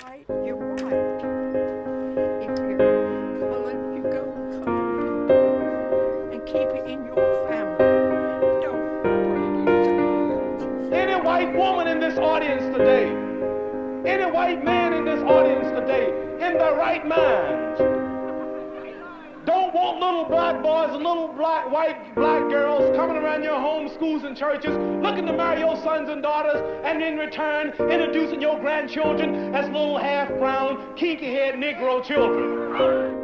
white, you're white. If you're colored, you go colored. And keep it in your family. Don't put it in. Any white woman in this audience today, any white man in this audience today, in their right mind, don't want little black boys and little black girls coming around your homes, schools, and churches looking to marry your sons and daughters, and in return introducing your grandchildren as little half-brown, kinky-haired Negro children.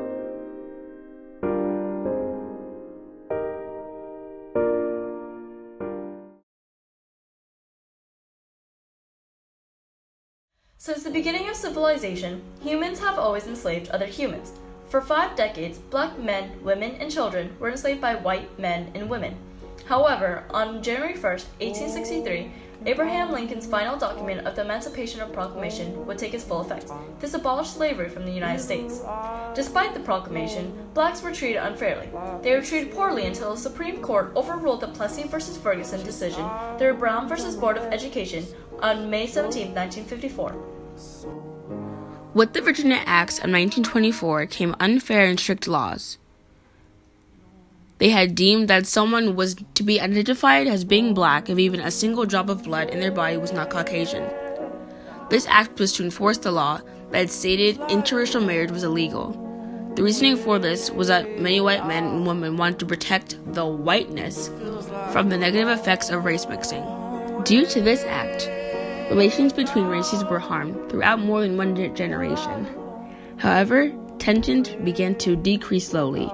Since the beginning of civilization, humans have always enslaved other humans. For 5 decades, black men, women, and children were enslaved by white men and women. However, on January 1st, 1863, Abraham Lincoln's final document of the Emancipation Proclamation would take its full effect. This abolished slavery from the United States. Despite the proclamation, blacks were treated unfairly. They were treated poorly until the Supreme Court overruled the Plessy v. Ferguson decision, the Brown v. Board of Education, on May 17, 1954. With the Virginia Acts of 1924 came unfair and strict laws. They had deemed that someone was to be identified as being black if even a single drop of blood in their body was not Caucasian. This act was to enforce the law that stated interracial marriage was illegal. The reasoning for this was that many white men and women wanted to protect the whiteness from the negative effects of race mixing. Due to this act, relations between races were harmed throughout more than one generation. However, tensions began to decrease slowly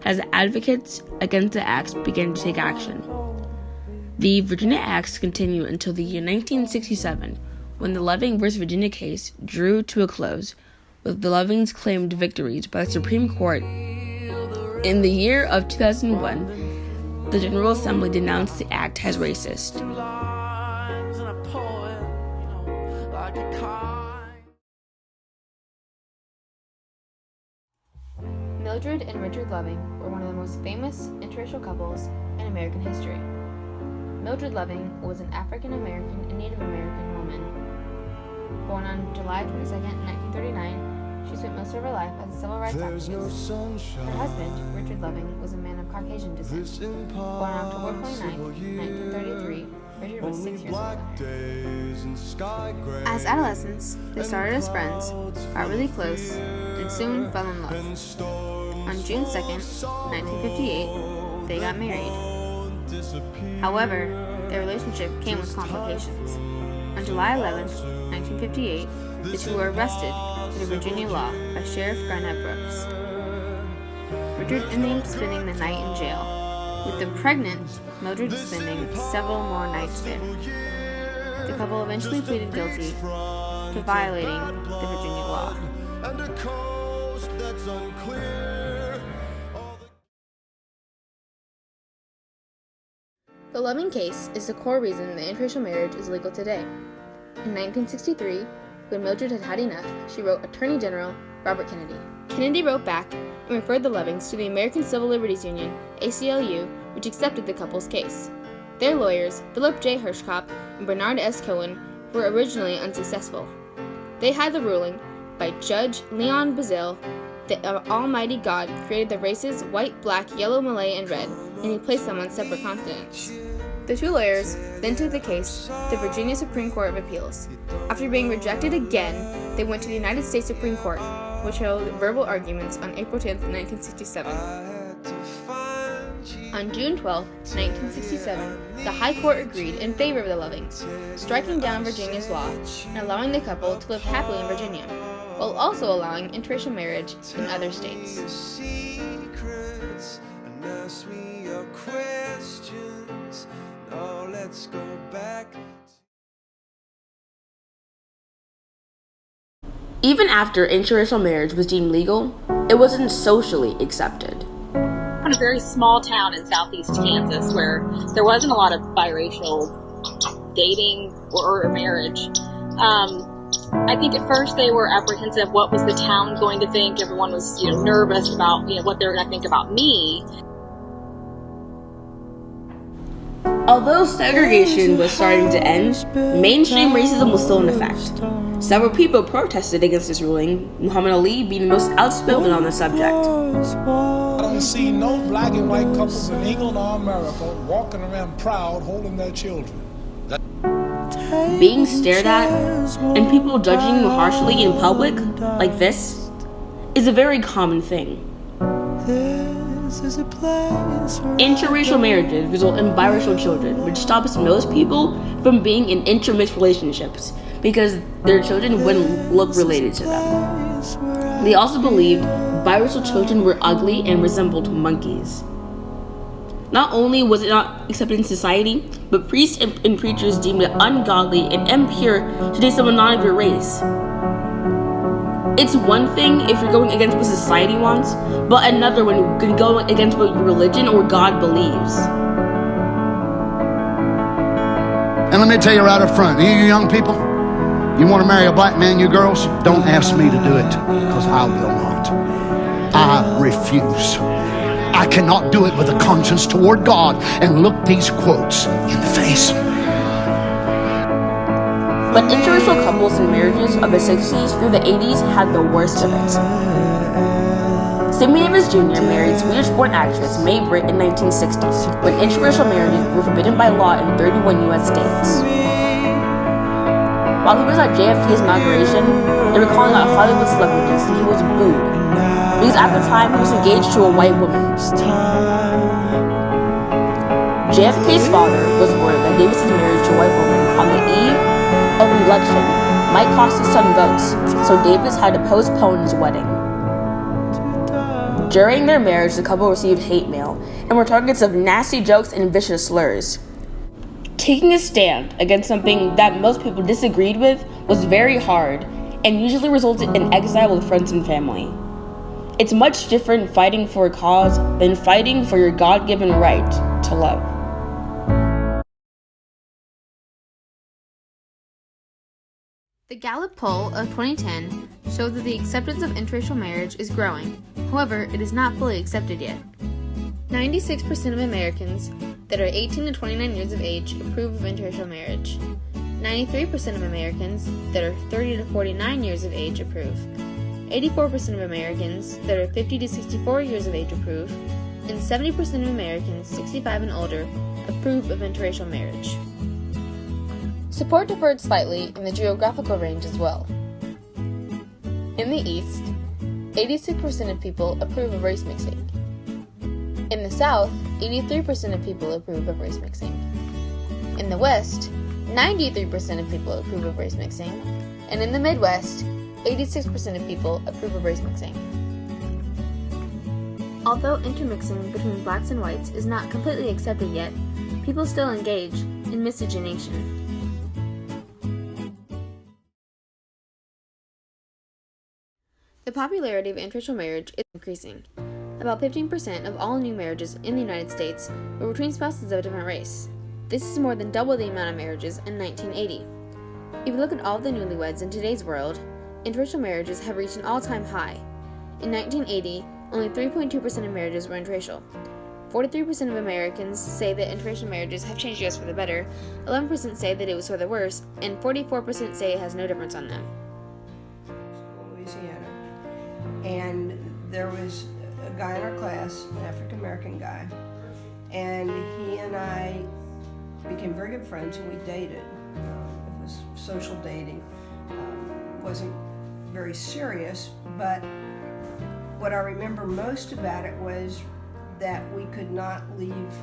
as advocates against the acts began to take action. The Virginia Acts continued until the year 1967, when the Loving v. Virginia case drew to a close, with the Lovings claimed victories by the Supreme Court. In the year of 2001, the General Assembly denounced the act as racist. Mildred and Richard Loving were one of the most famous interracial couples in American history. Mildred Loving was an African-American and Native American woman. Born on July 22, 1939, she spent most of her life as a civil rights activist. Her husband, Richard Loving, was a man of Caucasian descent. Born on October 29, 1933, Richard was 6 years old. As adolescents, they started as friends, got really close, and soon fell in love. On June 2, 1958, they got married. However, their relationship came with complications. On July 11, 1958, the two were arrested under Virginia law by Sheriff Garnett Brooks. Richard ended up spending the night in jail. With them pregnant, Mildred was spending several more nights there. The couple eventually pleaded guilty to violating the Virginia law. The Loving case is the core reason that interracial marriage is legal today. In 1963, when Mildred had had enough, she wrote Attorney General Robert Kennedy. Kennedy wrote back and referred the Lovings to the American Civil Liberties Union, ACLU, which accepted the couple's case. Their lawyers, Philip J. Hirschkopf and Bernard S. Cohen, were originally unsuccessful. They had the ruling by Judge Leon Bazile that Almighty God created the races white, black, yellow, Malay, and red, and he placed them on separate continents. The two lawyers then took the case to the Virginia Supreme Court of Appeals. After being rejected again, they went to the United States Supreme Court, which held verbal arguments on April 10, 1967. On June 12, 1967, the High Court agreed in favor of the Lovings, striking down Virginia's law and allowing the couple to live happily in Virginia, while also allowing interracial marriage in other states. Even after interracial marriage was deemed legal, it wasn't socially accepted. In a very small town in southeast Kansas where there wasn't a lot of biracial dating or marriage, I think at first they were apprehensive. What was the town going to think? Everyone was, nervous about, what they were going to think about me. Although segregation was starting to end, mainstream racism was still in effect. Several people protested against this ruling, Muhammad Ali being the most outspoken on the subject. I don't see no black and white couples in England or America walking around proud holding their children. Being stared at and people judging you harshly in public, like this, is a very common thing. Interracial marriages result in biracial children, which stops most people from being in intermixed relationships because their children wouldn't look related to them. They also believed biracial children were ugly and resembled monkeys. Not only was it not accepted in society, but priests and preachers deemed it ungodly and impure to date someone not of your race. It's one thing if you're going against what society wants, but another when you're going against what your religion or God believes. And let me tell you right up front, you young people, you want to marry a black man, you girls, don't ask me to do it, because I will not. I refuse. I cannot do it with a conscience toward God and look these quotes in the face. But interracial couples and marriages of the 60s through the 80s had the worst of it. Sammy Davis Jr. married Swedish-born actress Mae Britt in 1960, when interracial marriages were forbidden by law in 31 U.S. states. While he was at JFK's inauguration, they were calling out Hollywood celebrities and he was booed, because at the time he was engaged to a white woman. JFK's father was worried that Davis's marriage to a white woman on the eve of an election might cost his son votes, so Davis had to postpone his wedding. During their marriage, the couple received hate mail and were targets of nasty jokes and vicious slurs. Taking a stand against something that most people disagreed with was very hard and usually resulted in exile with friends and family. It's much different fighting for a cause than fighting for your God-given right to love. The Gallup poll of 2010 showed that the acceptance of interracial marriage is growing. However, it is not fully accepted yet. 96% of Americans that are 18 to 29 years of age approve of interracial marriage. 93% of Americans that are 30 to 49 years of age approve. 84% of Americans that are 50 to 64 years of age approve. And 70% of Americans 65 and older approve of interracial marriage. Support differed slightly in the geographical range as well. In the East, 86% of people approve of race mixing. In the South, 83% of people approve of race mixing. In the West, 93% of people approve of race mixing. And in the Midwest, 86% of people approve of race mixing. Although intermixing between blacks and whites is not completely accepted yet, people still engage in miscegenation. The popularity of interracial marriage is increasing. About 15% of all new marriages in the United States were between spouses of a different race. This is more than double the amount of marriages in 1980. If you look at all the newlyweds in today's world, interracial marriages have reached an all-time high. In 1980, only 3.2% of marriages were interracial. 43% of Americans say that interracial marriages have changed us for the better, 11% say that it was for the worse, and 44% say it has no difference on them. Louisiana. And there was a guy in our class, an African-American guy, and he and I became very good friends and we dated. It was social dating. Wasn't very serious, but what I remember most about it was that we could not leave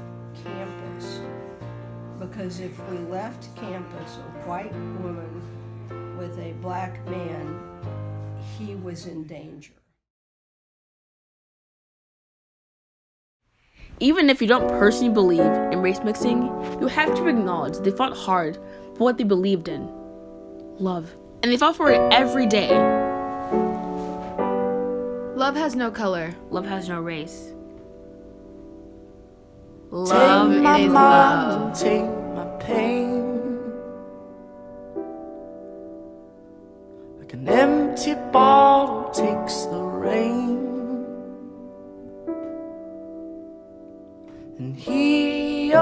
campus, because if we left campus, a white woman with a black man, he was in danger. Even if you don't personally believe in race mixing, you have to acknowledge they fought hard for what they believed in: love. And they fought for it every day. Love has no color. Love has no race. Love is love. Take my pain. Like an empty bottle takes the rain. And here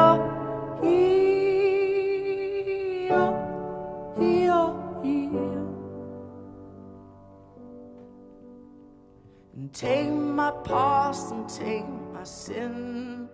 and take my past and take my sin.